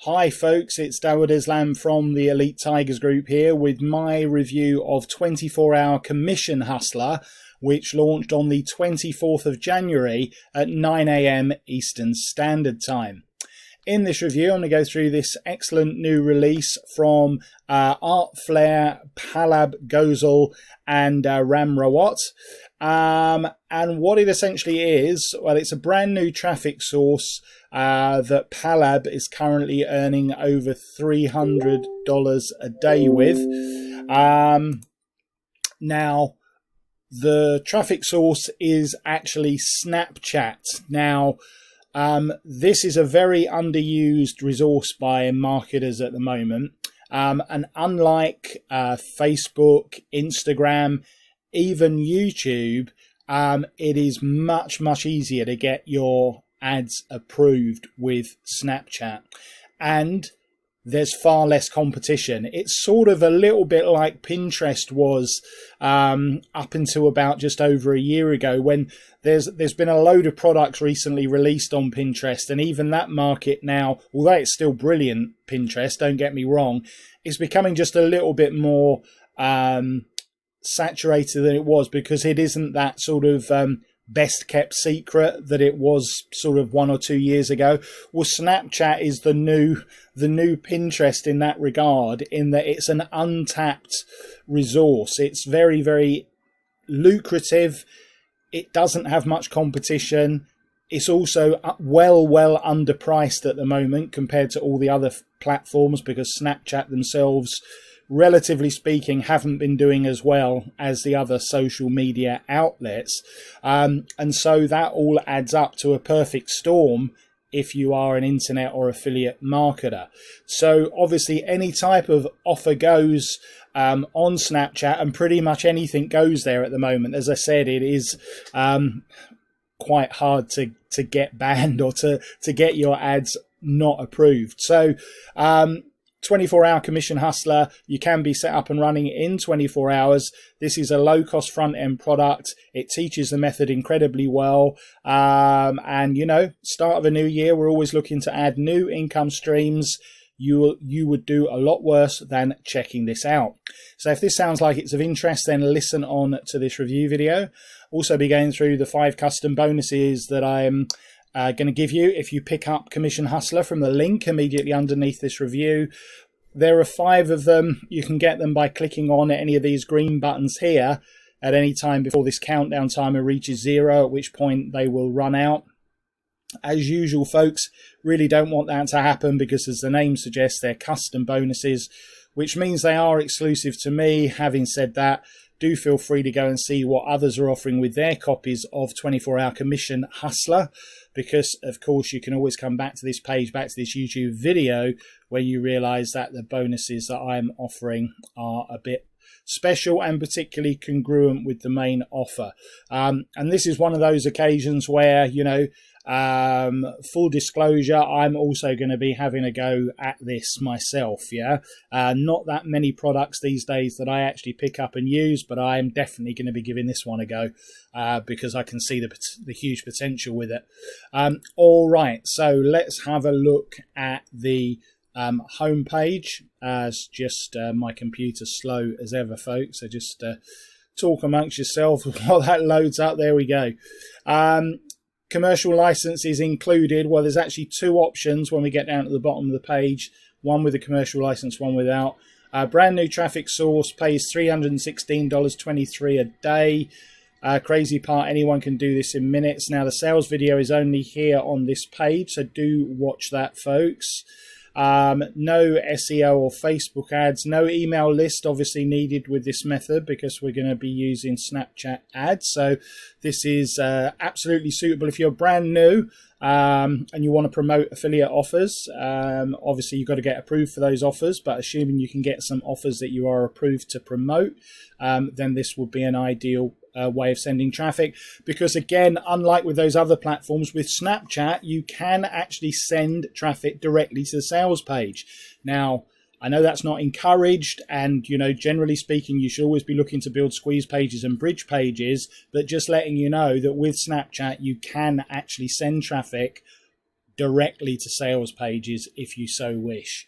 Hi folks, it's Dawud Islam from the Elite Tigers Group here with my review of 24-Hour Commission Hustler, which launched on the 24th of January at 9 AM Eastern Standard Time. In this review, I'm going to go through this excellent new release from Art Flair, Palab Ghosal, and Ram Rawat. And what it essentially is, well, it's a brand new traffic source that Palab is currently earning over $300 a day with. Now, the traffic source is actually Snapchat. Now, this is a very underused resource by marketers at the moment. And unlike Facebook, Instagram, even YouTube, it is much easier to get your ads approved with Snapchat. And there's far less competition. It's sort of a little bit like Pinterest was up until about just over a year ago, when there's been a load of products recently released on Pinterest, and even that market now, although it's still brilliant, Pinterest, don't get me wrong, is becoming just a little bit more saturated than it was, because it isn't that sort of best kept secret that it was sort of 1 or 2 years ago. Well, Snapchat is the new Pinterest in that regard, in that it's an untapped resource. It's very lucrative. It doesn't have much competition. It's also well underpriced at the moment compared to all the other platforms, because Snapchat themselves, relatively speaking, haven't been doing as well as the other social media outlets. And so that all adds up to a perfect storm if you are an internet or affiliate marketer. So obviously any type of offer goes on Snapchat, and pretty much anything goes there at the moment. As I said, it is quite hard to get banned or to get your ads not approved. So 24-Hour Commission Hustler, you can be set up and running in 24 hours. This is a low-cost front-end product. It teaches the method incredibly well. And, you know, start of a new year, we're always looking to add new income streams. You would do a lot worse than checking this out. So if this sounds like it's of interest, then listen on to this review video. Also be going through the 5 custom bonuses that I'm going to give you if you pick up Commission Hustler from the link immediately underneath this review. There are 5 of them. You can get them by clicking on any of these green buttons here at any time before this countdown timer reaches 0, at which point they will run out. As usual, folks, really don't want that to happen, because as the name suggests, they're custom bonuses, which means they are exclusive to me. Having said that, do feel free to go and see what others are offering with their copies of 24-Hour Commission Hustler, because of course you can always come back to this page, back to this YouTube video, when you realize that the bonuses that I'm offering are a bit special and particularly congruent with the main offer. And this is one of those occasions where, you know, full disclosure, I'm also going to be having a go at this myself. Yeah, not that many products these days that I actually pick up and use, but I am definitely going to be giving this one a go because I can see the huge potential with it. All right, so let's have a look at the home page. As just my computer's slow as ever, folks, so just talk amongst yourself while that loads up. There we go. Commercial license is included. Well, there's actually 2 options when we get down to the bottom of the page, one with a commercial license, one without. Brand new traffic source, pays $316.23 a day. Crazy part, anyone can do this in minutes. Now, the sales video is only here on this page, so do watch that, folks. No SEO or Facebook ads, no email list obviously needed with this method, because we're going to be using Snapchat ads. So this is absolutely suitable if you're brand new and you want to promote affiliate offers. Obviously you've got to get approved for those offers, but assuming you can get some offers that you are approved to promote, then this would be an ideal way of sending traffic, because again, unlike with those other platforms, with Snapchat you can actually send traffic directly to the sales page. Now, I know that's not encouraged, and you know, generally speaking, you should always be looking to build squeeze pages and bridge pages, but just letting you know that with Snapchat you can actually send traffic directly to sales pages if you so wish.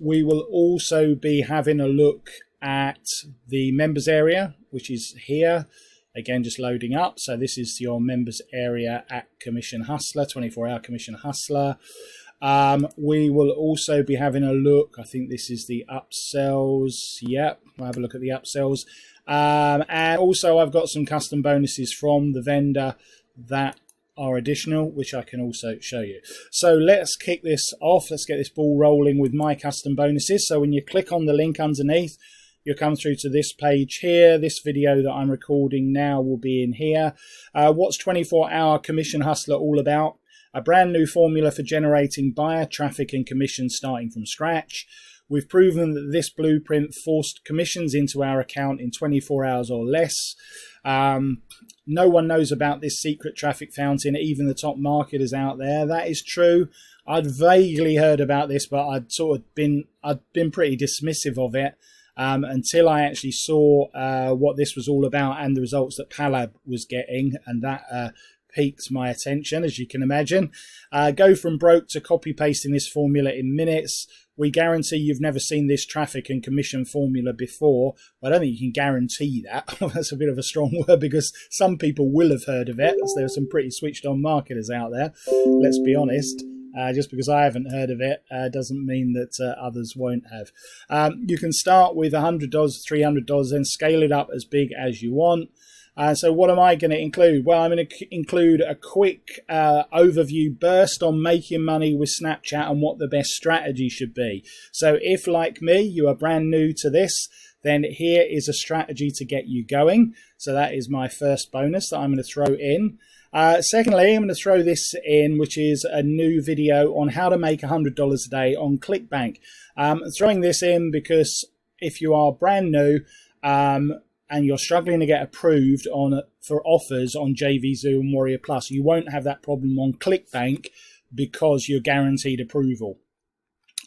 We will also be having a look at the members area, which is here. Again, just loading up. So this is your members area at Commission Hustler, 24-hour Commission Hustler. We will also be having a look. I think this is the upsells. Yep, we'll have a look at the upsells. And also I've got some custom bonuses from the vendor that are additional, which I can also show you. So let's kick this off. Let's get this ball rolling with my custom bonuses. So when you click on the link underneath, you'll come through to this page here. This video that I'm recording now will be in here. What's 24-hour Commission Hustler all about? A brand new formula for generating buyer traffic and commissions starting from scratch. We've proven that this blueprint forced commissions into our account in 24 hours or less. No one knows about this secret traffic fountain, even the top marketers out there. That is true. I'd vaguely heard about this, but I'd been pretty dismissive of it. Until I actually saw what this was all about and the results that Palab was getting, and that piqued my attention, as you can imagine. Go from broke to copy pasting this formula in minutes. We guarantee you've never seen this traffic and commission formula before. I don't think you can guarantee that. That's a bit of a strong word, because some people will have heard of it, as there are some pretty switched on marketers out there. Let's be honest. Just because I haven't heard of it doesn't mean that others won't have. You can start with $100, $300, then scale it up as big as you want. So what am I going to include? Well, I'm going to include a quick overview burst on making money with Snapchat and what the best strategy should be. So if, like me, you are brand new to this, then here is a strategy to get you going. So that is my first bonus that I'm going to throw in. Secondly, I'm going to throw this in, which is a new video on how to make $100 a day on ClickBank. Throwing this in because if you are brand new and you're struggling to get approved for offers on JVZoo and Warrior Plus, you won't have that problem on ClickBank because you're guaranteed approval.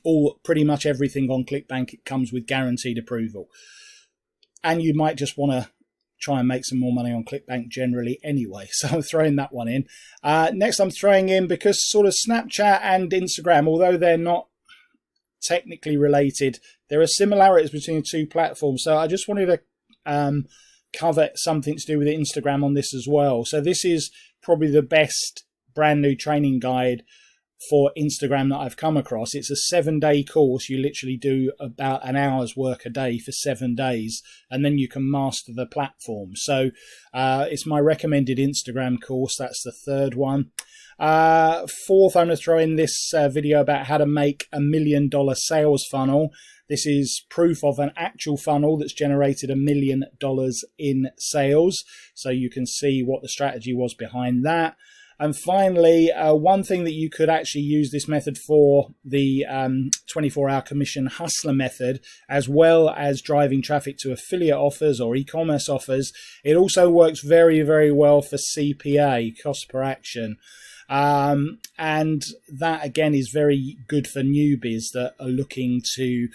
Or pretty much everything on ClickBank comes with guaranteed approval. And you might just want to try and make some more money on ClickBank generally anyway. So I'm throwing that one in. Next, I'm throwing in, because sort of Snapchat and Instagram, although they're not technically related, there are similarities between the two platforms. So I just wanted to cover something to do with Instagram on this as well. So this is probably the best brand new training guide for Instagram that I've come across. It's a 7-day course. You literally do about an hour's work a day for 7 days, and then you can master the platform. So it's my recommended Instagram course. That's the third one. Fourth, I'm going to throw in this video about how to make $1 million sales funnel. This is proof of an actual funnel that's generated $1 million in sales. So you can see what the strategy was behind that. And finally, one thing that you could actually use this method for, the 24-hour Commission Hustler method, as well as driving traffic to affiliate offers or e-commerce offers, it also works very, very well for CPA, cost per action. And that, again, is very good for newbies that are looking to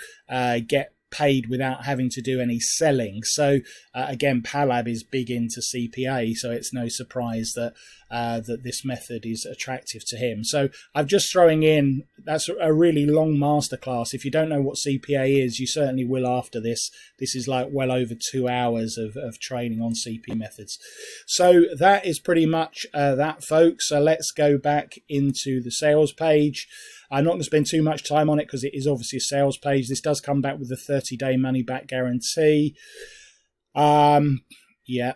get paid without having to do any selling. So again, Palab is big into CPA, so it's no surprise that that this method is attractive to him. So I'm just throwing in, that's a really long masterclass. If you don't know what CPA is, you certainly will after this. This is like well over 2 hours of training on CP methods. So that is pretty much that, folks. So let's go back into the sales page. I'm not going to spend too much time on it because it is obviously a sales page. This does come back with a 30-day money-back guarantee. Yeah.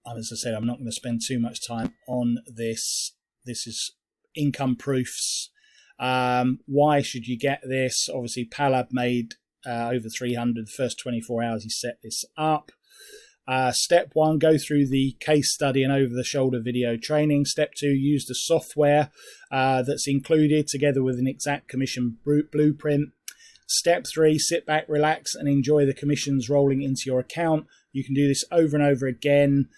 As I said, I'm not going to spend too much time on this. This is income proofs. Why should you get this? Obviously, Palab made over 300 the first 24 hours he set this up. Step 1, go through the case study and over-the-shoulder video training. Step 2, use the software that's included together with an exact commission blueprint. Step 3, sit back, relax, and enjoy the commissions rolling into your account. You can do this over and over again,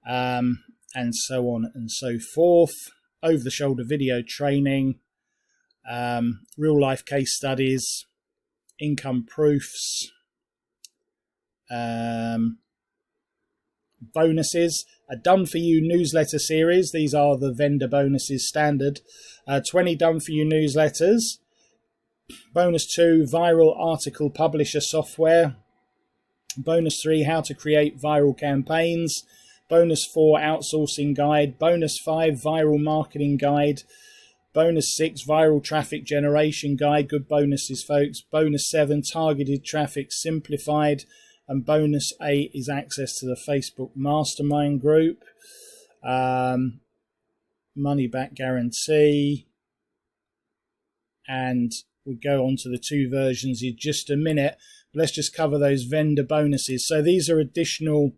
and so on and so forth. Over-the-shoulder video training, real-life case studies, income proofs, bonuses. a done for you newsletter series. These are the vendor bonuses standard. 20 done for you newsletters. Bonus 2, viral article publisher software. Bonus 3, how to create viral campaigns. Bonus 4, outsourcing guide. Bonus 5, viral marketing guide. Bonus 6, viral traffic generation guide. Good bonuses, folks. Bonus 7, targeted traffic simplified. And bonus 8 is access to the Facebook mastermind group. Money back guarantee. And we'll go on to the 2 versions in just a minute. Let's just cover those vendor bonuses. So these are additional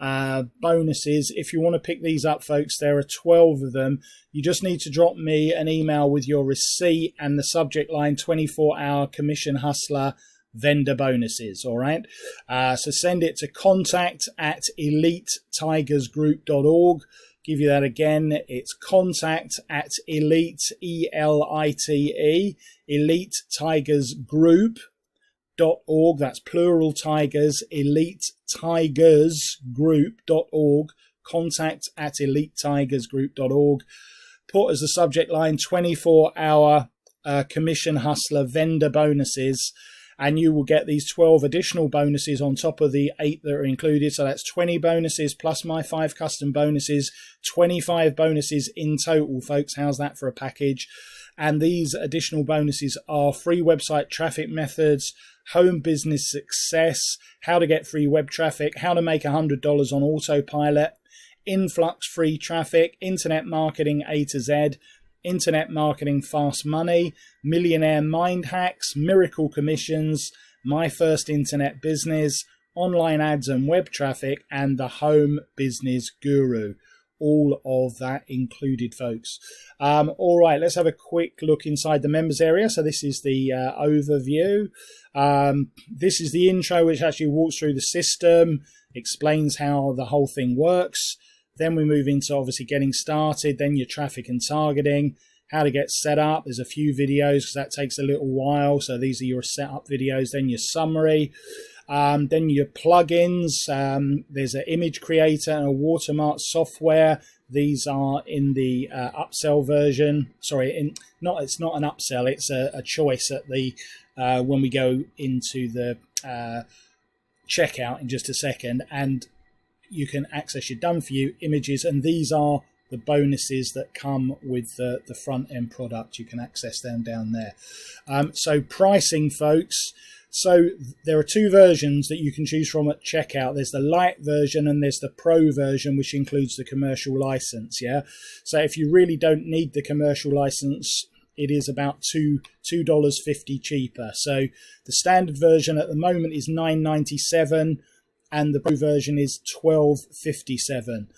bonuses. If you want to pick these up, folks, there are 12 of them. You just need to drop me an email with your receipt and the subject line 24-hour commission hustler vendor bonuses. All right. So send it to contact@elitetigersgroup.org. Give you that again. It's contact@elite, ELITE, elitetigersgroup.org. That's plural tigers, elitetigersgroup.org. Contact@elitetigersgroup.org. Put as the subject line 24-hour commission hustler vendor bonuses, and you will get these 12 additional bonuses on top of the 8 that are included. So that's 20 bonuses plus my 5 custom bonuses, 25 bonuses in total, folks. How's that for a package? And these additional bonuses are free website traffic methods, home business success, how to get free web traffic, how to make $100 on autopilot, influx free traffic, internet marketing A to Z, internet marketing fast money, millionaire mind hacks, miracle commissions, my first internet business, online ads and web traffic, and the home business guru. All of that included, folks. All right, let's have a quick look inside the members area. So this is the overview. This is the intro, which actually walks through the system, explains how the whole thing works. Then we move into obviously getting started, then your traffic and targeting, how to get set up. There's a few videos because that takes a little while. So these are your setup videos, then your summary, then your plugins. There's an image creator and a watermark software. These are in the upsell version. Sorry, it's not an upsell. It's a choice at the when we go into the checkout in just a second, and you can access your done for you images, and these are the bonuses that come with the front end product. You can access them down there. So pricing, folks. So there are 2 versions that you can choose from at checkout. There's the light version and there's the pro version, which includes the commercial license. Yeah. So if you really don't need the commercial license, it is about $2.50 cheaper. So the standard version at the moment is $9.97. And the pro version is $12.57.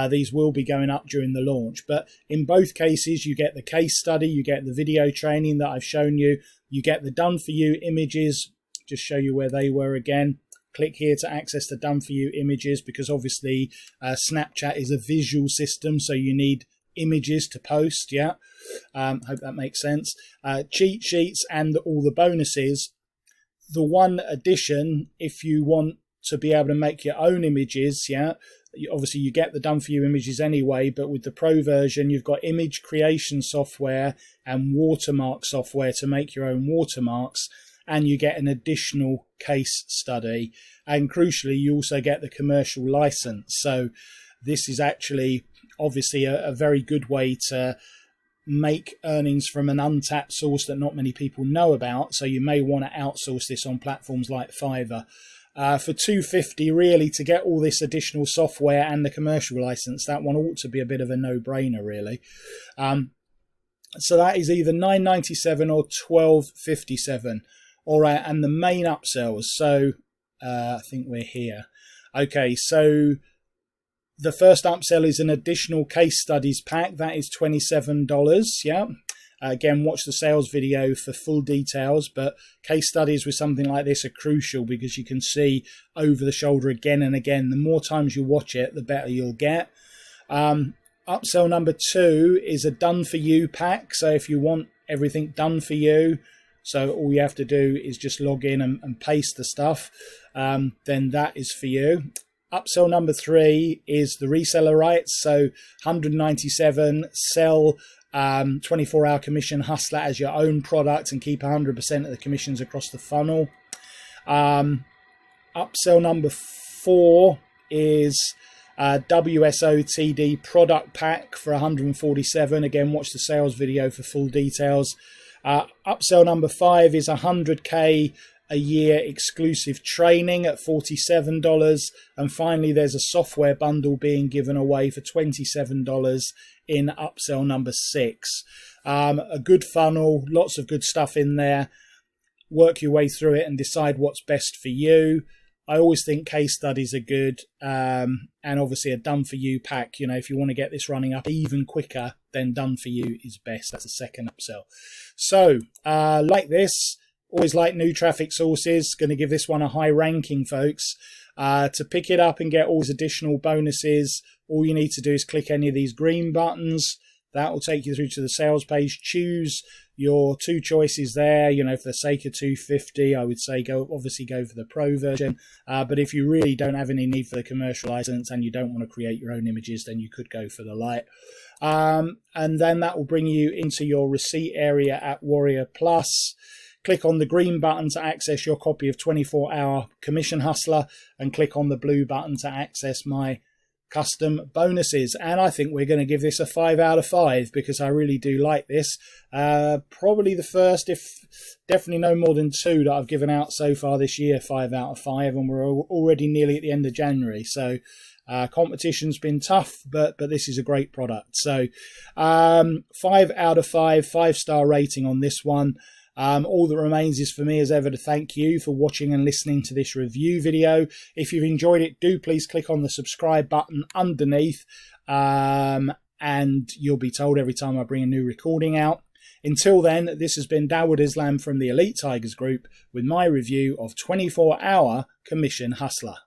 These will be going up during the launch. But in both cases, you get the case study, you get the video training that I've shown you, you get the done for you images. Just show you where they were again. Click here to access the done for you images, because obviously Snapchat is a visual system, so you need images to post. Yeah, hope that makes sense. Cheat sheets and all the bonuses. The one addition, if you want to be able to make your own images, yeah, obviously you get the done for you images anyway, but with the pro version you've got image creation software and watermark software to make your own watermarks, and you get an additional case study, and crucially you also get the commercial license. So this is actually obviously a very good way to make earnings from an untapped source that not many people know about. So you may want to outsource this on platforms like Fiverr. For $2.50, really, to get all this additional software and the commercial license, that one ought to be a bit of a no-brainer, really. So that is either $9.97 or $12.57. All right, and the main upsells. So I think we're here. Okay, so the first upsell is an additional case studies pack. That is $27. Yeah. Again, watch the sales video for full details, but case studies with something like this are crucial because you can see over the shoulder again and again. The more times you watch it, the better you'll get. Upsell number 2 is a done for you pack. So if you want everything done for you, so all you have to do is just log in and paste the stuff, then that is for you. Upsell number 3 is the reseller rights. So 197, sell 24-hour commission hustler as your own product and keep 100% of the commissions across the funnel. Upsell number 4 is WSO-TD product pack for 147. Again, watch the sales video for full details. Upsell number 5 is 100k a year exclusive training at $47. And finally, there's a software bundle being given away for $27 in upsell number 6. A good funnel, lots of good stuff in there. Work your way through it and decide what's best for you. I always think case studies are good, and obviously a done for you pack. You know, if you want to get this running up even quicker, then done for you is best. That's the second upsell. So like this, always like new traffic sources. Going to give this one a high ranking, folks. To pick it up and get all these additional bonuses, all you need to do is click any of these green buttons. That will take you through to the sales page. Choose your 2 choices there. You know, for the sake of 250, I would say obviously go for the pro version. But if you really don't have any need for the commercial license and you don't want to create your own images, then you could go for the light. And then that will bring you into your receipt area at Warrior Plus. Click on the green button to access your copy of 24-hour Commission Hustler and click on the blue button to access my custom bonuses. And I think we're going to give this a 5 out of 5 because I really do like this. Probably the first, if definitely no more than 2 that I've given out so far this year, 5 out of 5, and we're already nearly at the end of January. So competition's been tough, but this is a great product. So 5 out of 5, 5-star rating on this one. All that remains is for me as ever to thank you for watching and listening to this review video. If you've enjoyed it, do please click on the subscribe button underneath, and you'll be told every time I bring a new recording out. Until then, this has been Dawood Islam from the Elite Tigers Group with my review of 24-hour Commission Hustler.